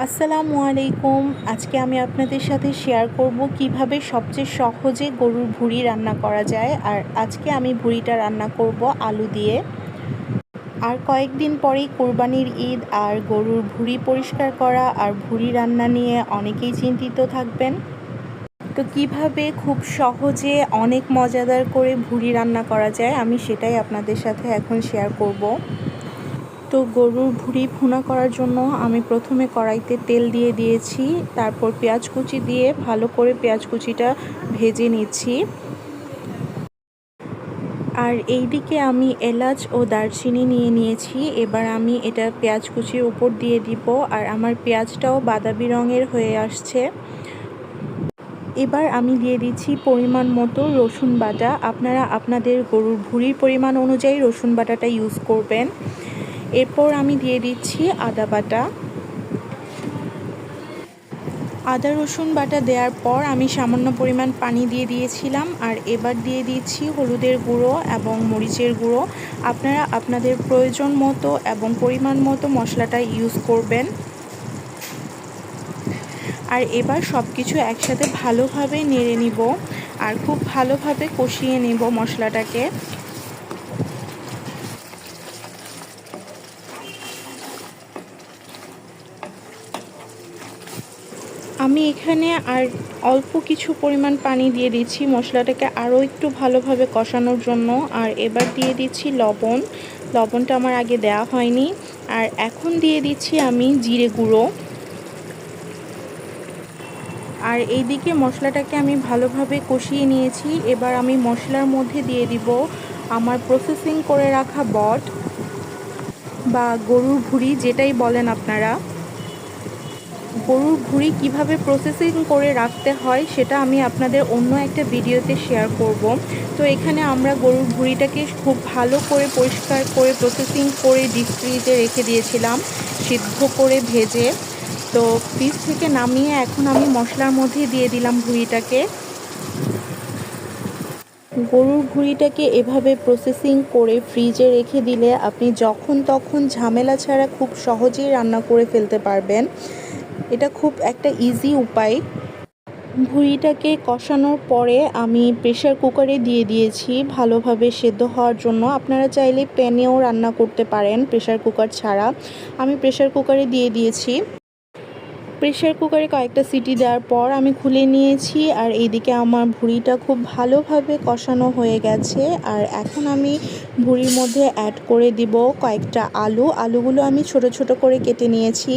আসসালামু আলাইকুম। আজকে আমি আপনাদের সাথে শেয়ার করব কিভাবে সবচেয়ে সহজে গরুর ভুঁড়ি রান্না করা যায়। আর আজকে আমি ভুঁড়িটা রান্না করব আলু দিয়ে। আর কয়েকদিন পরেই কোরবানির ঈদ, আর গরুর ভুঁড়ি পরিষ্কার করা আর ভুঁড়ি রান্না নিয়ে অনেকেই চিন্তিত থাকবেন। তো কিভাবে খুব সহজে অনেক মজাদার করে ভুঁড়ি রান্না করা যায় আমি সেটাই আপনাদের সাথে এখন শেয়ার করব। তো গরুর ভুঁড়ি ভুনা করার জন্য আমি প্রথমে কড়াইতে তেল দিয়ে দিয়েছি, তারপর পেঁয়াজ কুচি দিয়ে ভালো করে পেঁয়াজ কুচিটা ভেজে নিচ্ছি। আর এইদিকে আমি এলাচ ও দারচিনি নিয়ে নিয়েছি। এবার আমি এটা পেঁয়াজ কুচির উপর দিয়ে দিব, আর আমার পেঁয়াজটাও বাদামি রঙের হয়ে আসছে। এবার আমি দিয়ে দিচ্ছি পরিমাণ মতো রসুন বাটা। আপনারা আপনাদের গরুর ভুঁড়ির পরিমাণ অনুযায়ী রসুন বাটাটা ইউজ করবেন। এরপর আমি দিয়ে দিচ্ছি আদা বাটা। আদা রসুন বাটা দেওয়ার পর আমি সামান্য পরিমাণ পানি দিয়ে দিয়েছিলাম। আর এবার দিয়ে দিচ্ছি হলুদের গুঁড়ো এবং মরিচের গুঁড়ো। আপনারা আপনাদের প্রয়োজন মতো এবং পরিমাণ মতো মশলাটা ইউজ করবেন। আর এবার সব কিছু একসাথে ভালোভাবে নেড়ে নিব আর খুব ভালোভাবে কষিয়ে নেব মশলাটাকে। আমি এখানে আর অল্প কিছু পরিমাণ পানি দিয়ে দিচ্ছি মশলাটাকে আরও একটু ভালোভাবে কষানোর জন্য। আর এবার দিয়ে দিচ্ছি লবণ। লবণটা আমার আগে দেওয়া হয়নি। আর এখন দিয়ে দিচ্ছি আমি জিরে গুঁড়ো। আর এইদিকে মশলাটাকে আমি ভালোভাবে কষিয়ে নিয়েছি। এবার আমি মশলার মধ্যে দিয়ে দিব আমার প্রসেসিং করে রাখা বট বা গরুর ভুঁড়ি, যেটাই বলেন আপনারা। গরুর ভুঁড়ি কিভাবে প্রসেসিং করে রাখতে হয় সেটা আমি আপনাদের অন্য একটা ভিডিওতে শেয়ার করব। তো এখানে আমরা গরুর ভুঁড়িটাকে খুব ভালো করে পরিষ্কার করে প্রসেসিং করে ডিপ ফ্রিজে রেখে দিয়েছিলাম সিদ্ধ করে ভেজে। তো ফ্রিজ থেকে নামিয়ে এখন আমি মশলার মধ্যে দিয়ে দিলাম ভুঁড়িটাকে। গরুর ভুঁড়িটাকে এভাবে প্রসেসিং করে ফ্রিজে রেখে দিলে আপনি যখন তখন ঝামেলা ছাড়া খুব সহজেই রান্না করে ফেলতে পারবেন। এটা খুব একটা ইজি উপায়। ভুঁড়িটাকে কষানোর পরে আমি প্রেসার কুকারে দিয়ে দিয়েছি ভালোভাবে সেদ্ধ হওয়ার জন্য। আপনারা চাইলে প্যানেও রান্না করতে পারেন প্রেসার কুকার ছাড়া। আমি প্রেসার কুকারে দিয়ে দিয়েছি। প্রেসার কুকারে কয়েকটা সিটি দেওয়ার পর আমি খুলে নিয়েছি। আর এইদিকে আমার ভুঁড়িটা খুব ভালোভাবে কষানো হয়ে গেছে। আর এখন আমি ভুঁড়ির মধ্যে অ্যাড করে দিব কয়েকটা আলুগুলো আমি ছোট ছোট করে কেটে নিয়েছি।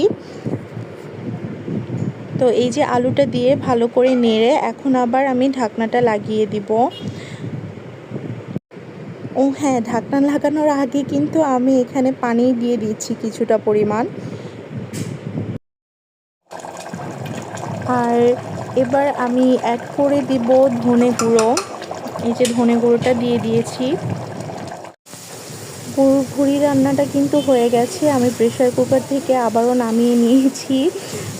তো এই যে আলুটা দিয়ে ভালো করে নেড়ে এখন আবার আমি ঢাকনাটা লাগিয়ে দিব। ও হ্যাঁ, ঢাকনা লাগানোর আগে কিন্তু আমি এখানে পানি দিয়ে দিচ্ছি কিছুটা পরিমাণ। আর এবার আমি অ্যাড করে দিব ধনে গুঁড়ো। এই যে ধনে গুঁড়োটা দিয়ে দিয়েছি। গরুর ভুঁড়ি রান্নাটা কিন্তু হয়ে গেছে। আমি প্রেসার কুকার থেকে আবারও নামিয়ে নিয়েছি।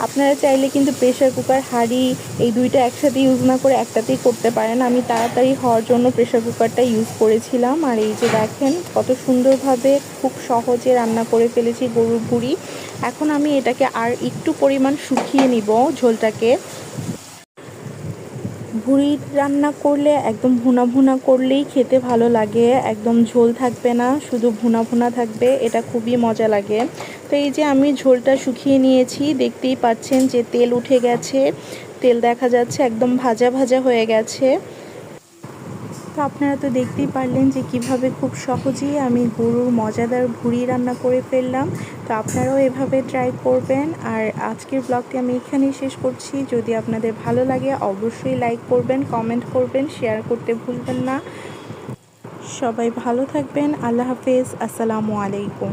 আপনারা চাইলে কিন্তু প্রেসার কুকার, হাঁড়ি এই দুইটা একসাথে ইউজ না করে একটাতেই করতে পারেন। আমি তাড়াতাড়ি হওয়ার জন্য প্রেসার কুকারটা ইউজ করেছিলাম। আর এই যে দেখেন কত সুন্দরভাবে খুব সহজে রান্না করে ফেলেছি গরুর ভুঁড়ি। এখন আমি এটাকে আর একটু পরিমাণ শুকিয়ে নিব ঝোলটাকে। ভুঁড়ি রান্না করলে একদম ভুনা ভুনা করলেই খেতে ভালো লাগে, একদম ঝোল থাকবে না, শুধু ভুনা ভুনা থাকবে। এটা খুবই মজা লাগে। তো এই যে আমি ঝোলটা শুকিয়ে নিয়েছি, দেখতেই পাচ্ছেন যে তেল উঠে গেছে, তেল দেখা যাচ্ছে একদম ভাজা ভাজা হয়ে গেছে। তো আপনারা তো দেখতেই পারলেন যে কিভাবে খুব সহজেই আমি গরুর মজাদার ভুঁড়ি রান্না করে ফেললাম। তো আপনারাও এভাবে ট্রাই করবেন। আর আজকের ব্লগটি আমি এখানেই শেষ করছি। যদি আপনাদের ভালো লাগে অবশ্যই লাইক করবেন, কমেন্ট করবেন, শেয়ার করতে ভুলবেন না। সবাই ভালো থাকবেন। আল্লাহ হাফেজ। আসসালামু আলাইকুম।